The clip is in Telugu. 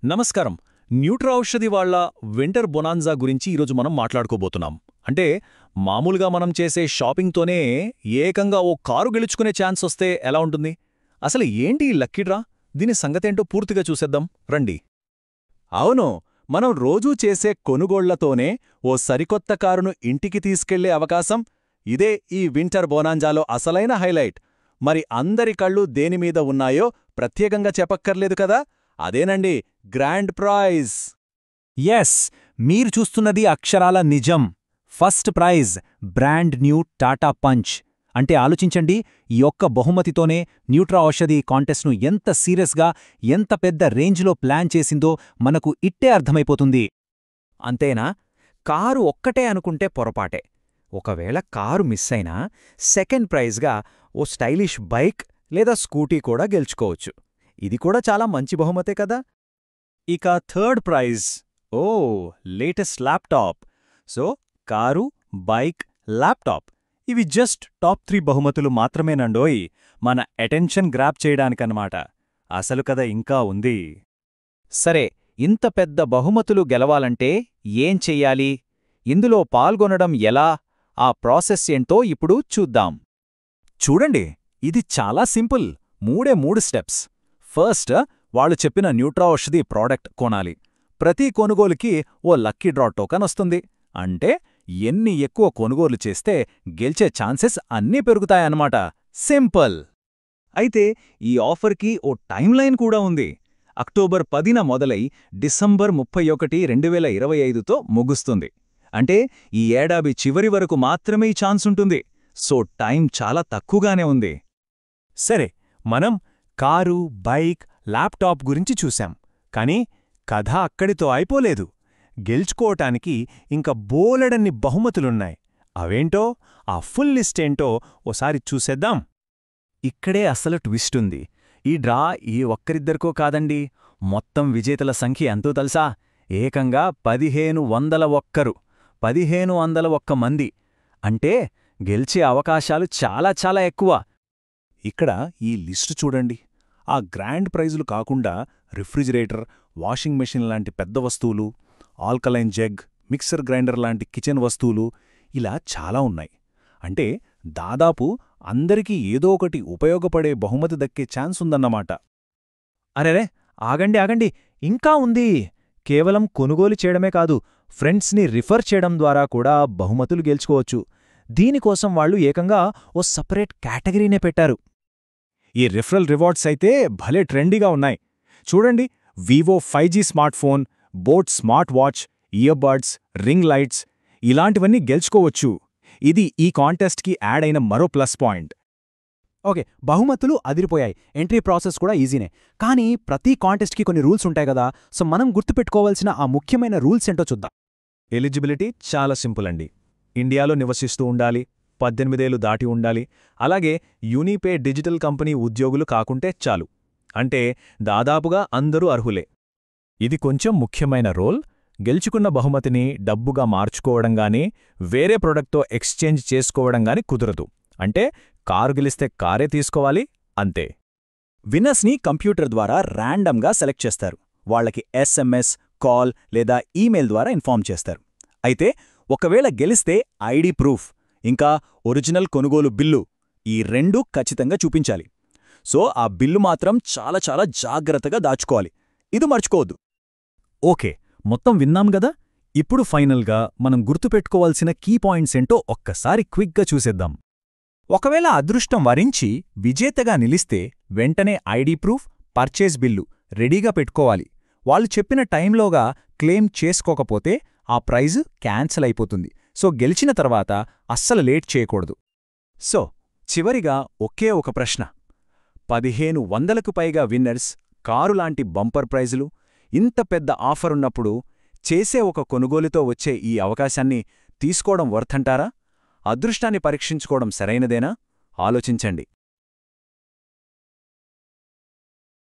నమస్కారం. న్యూట్రా ఔషధి వాళ్ళ వింటర్ బొనాన్జా గురించి ఈరోజు మనం మాట్లాడుకోబోతున్నాం. అంటే మామూలుగా మనం చేసే షాపింగ్తోనే ఏకంగా ఓ కారు గెలుచుకునే ఛాన్స్ వస్తే ఎలా ఉంటుంది? అసలు ఏంటి ఈ లక్కీ డ్రా? దీని సంగతేంటో పూర్తిగా చూసేద్దాం రండి. అవును, మనం రోజూ చేసే కొనుగోళ్లతోనే ఓ సరికొత్త కారును ఇంటికి తీసుకెళ్లే అవకాశం. ఇదే ఈ వింటర్ బోనాంజాలో అసలైన హైలైట్. మరి అందరి కళ్ళు దేనిమీద ఉన్నాయో ప్రత్యేకంగా చెప్పక్కర్లేదు కదా, అదేనండి గ్రాండ్ ప్రైజ్. ఎస్, మీరు చూస్తున్నది అక్షరాల నిజం. First prize brand new Tata punch. అంటే ఆలోచించండి, ఈ ఒక్క బహుమతితోనే న్యూట్రా ఔషధి కాంటెస్ట్ను ఎంత సీరియస్గా, ఎంత పెద్ద రేంజ్లో ప్లాన్ చేసిందో మనకు ఇట్టే అర్థమైపోతుంది. అంతేనా? కారు ఒక్కటే అనుకుంటే పొరపాటే. ఒకవేళ కారు మిస్ అయినా సెకండ్ ప్రైజ్గా ఓ స్టైలిష్ బైక్ లేదా స్కూటీ కూడా గెలుచుకోవచ్చు. ఇది కూడా చాలా మంచి బహుమతే కదా. ఇక థర్డ్ ప్రైజ్, ఓ latest laptop. So car, bike, laptop ఇవి జస్ట్ టాప్ 3 బహుమతులు మాత్రమేనండోయ్, మన అటెన్షన్ గ్రాప్ చేయడానికన్నమాట. అసలు కథ ఇంకా ఉంది. సరే, ఇంత పెద్ద బహుమతులు గెలవాలంటే ఏం చెయ్యాలి? ఇందులో పాల్గొనడం ఎలా? ఆ ప్రాసెస్ ఏంటో ఇప్పుడు చూద్దాం. చూడండి, ఇది చాలా సింపుల్. 3 స్టెప్స్. ఫస్ట్, వాళ్ళు చెప్పిన న్యూట్రా ఔషధి ప్రోడక్ట్ కొనాలి. ప్రతి కొనుగోలుకి ఓ లక్కీ డ్రా టోకన్ వస్తుంది. అంటే ఎన్ని ఎక్కువ కొనుగోలు చేస్తే గెలిచే ఛాన్సెస్ అన్నీ పెరుగుతాయన్నమాట. సింపుల్. అయితే ఈ ఆఫర్కి ఓ టైమ్లైన్ కూడా ఉంది. అక్టోబర్ 10న మొదలై డిసెంబర్ 31, 2025తో ముగుస్తుంది. అంటే ఈ ఏడాది చివరి వరకు మాత్రమే ఈ ఛాన్స్ ఉంటుంది. సో టైం చాలా తక్కువగానే ఉంది. సరే, మనం కారు, బైక్, ల్యాప్టాప్ గురించి చూశాం. కానీ కథ అక్కడితో అయిపోలేదు. గెలుచుకోవటానికి ఇంకా బోలెడన్ని బహుమతులున్నాయి. అవేంటో, ఆ ఫుల్ లిస్ట్ ఏంటో ఓసారి చూసేద్దాం. ఇక్కడే అసలు ట్విస్ట్ ఉంది. ఈ డ్రా ఈ ఒక్కరిద్దరికో కాదండి, మొత్తం విజేతల సంఖ్య ఎంతో తెలుసా? ఏకంగా 1501 మంది. అంటే గెలిచే అవకాశాలు చాలా చాలా ఎక్కువ. ఇక్కడ ఈ లిస్టు చూడండి. ఆ గ్రాండ్ ప్రైజులు కాకుండా రిఫ్రిజిరేటర్, వాషింగ్ మెషిన్ లాంటి పెద్ద వస్తువులు, ఆల్కలైన్ జగ్, మిక్సర్ గ్రైండర్ లాంటి కిచెన్ వస్తువులు, ఇలా చాలా ఉన్నాయి. అంటే దాదాపు అందరికీ ఏదో ఒకటి ఉపయోగపడే బహుమతి దక్కే ఛాన్స్ ఉందన్నమాట. అరెరే, ఆగండి, ఇంకా ఉంది. కేవలం కొనుగోలు చేయడమే కాదు, ఫ్రెండ్స్ని రిఫర్ చేయడం ద్వారా కూడా బహుమతులు గెలుచుకోవచ్చు. దీనికోసం వాళ్ళు ఏకంగా ఓ సపరేట్ కేటగిరీనే పెట్టారు. ఈ రిఫరల్ రివార్డ్స్ అయితే భలే ట్రెండీగా ఉన్నాయి. చూడండి, Vivo 5G smart phone, boat smart watch, earbuds, ring lights ఇలాంటివన్నీ గెలుచుకోవచ్చు. ఇది ఈ కాంటెస్ట్కి యాడ్ అయిన మరో ప్లస్ పాయింట్. ఓకే, బహుమతులు అదిరిపోయాయి. ఎంట్రీ ప్రాసెస్ కూడా ఈజీనే. కానీ ప్రతి కాంటెస్ట్కి కొన్ని రూల్స్ ఉంటాయి కదా. సో మనం గుర్తుపెట్టుకోవాల్సిన ఆ ముఖ్యమైన రూల్స్ ఏంటో చూద్దాం. ఎలిజిబిలిటీ చాలా సింపుల్ అండి. ఇండియాలో నివసిస్తూ ఉండాలి, 18 ఏళ్లు దాటి ఉండాలి, అలాగే యూనిపే డిజిటల్ కంపెనీ ఉద్యోగులు కాకుంటే చాలు. అంటే దాదాపుగా అందరూ అర్హులే. ఇది కొంచెం ముఖ్యమైన రోల్. గెలుచుకున్న బహుమతిని డబ్బుగా మార్చుకోవడంగానీ, వేరే ప్రొడక్ట్తో ఎక్స్చేంజ్ చేసుకోవడంగానీ కుదరదు. అంటే కారు గెలిస్తే కారే తీసుకోవాలి, అంతే. విన్నర్స్ని కంప్యూటర్ ద్వారా ర్యాండమ్గా సెలెక్ట్ చేస్తారు. వాళ్లకి SMS, కాల్ లేదా ఈమెయిల్ ద్వారా ఇన్ఫార్మ్ చేస్తారు. అయితే ఒకవేళ గెలిస్తే ఐడి ప్రూఫ్, ఇంకా ఒరిజినల్ కొనుగోలు బిల్లు, ఈ రెండూ ఖచ్చితంగా చూపించాలి. సో ఆ బిల్లు మాత్రం చాలా చాలా జాగ్రత్తగా దాచుకోవాలి. ఇది మర్చిపోవద్దు. ఓకే, మొత్తం విన్నాం గదా. ఇప్పుడు ఫైనల్గా మనం గుర్తుపెట్టుకోవాల్సిన కీ పాయింట్స్ ఏంటో ఒక్కసారి క్విక్గా చూసేద్దాం. ఒకవేళ అదృష్టం వరించి విజేతగా నిలిస్తే వెంటనే ఐడి ప్రూఫ్, పర్చేజ్ బిల్లు రెడీగా పెట్టుకోవాలి. వాళ్ళు చెప్పిన టైంలోగా క్లెయిమ్ చేసుకోకపోతే ఆ ప్రైజు క్యాన్సల్ అయిపోతుంది. సో గెలిచిన తర్వాత అస్సలు లేట్ చేయకూడదు. సో చివరిగా ఒకే ఒక ప్రశ్న. 1500కు పైగా విన్నర్స్, కారులాంటి బంపర్ ప్రైజులు, ఇంత పెద్ద ఆఫరున్నప్పుడు చేసే ఒక కొనుగోలుతో వచ్చే ఈ అవకాశాన్ని తీసుకోవడం వర్తంటారా? అదృష్టాన్ని పరీక్షించుకోవడం సరైనదేనా? ఆలోచించండి.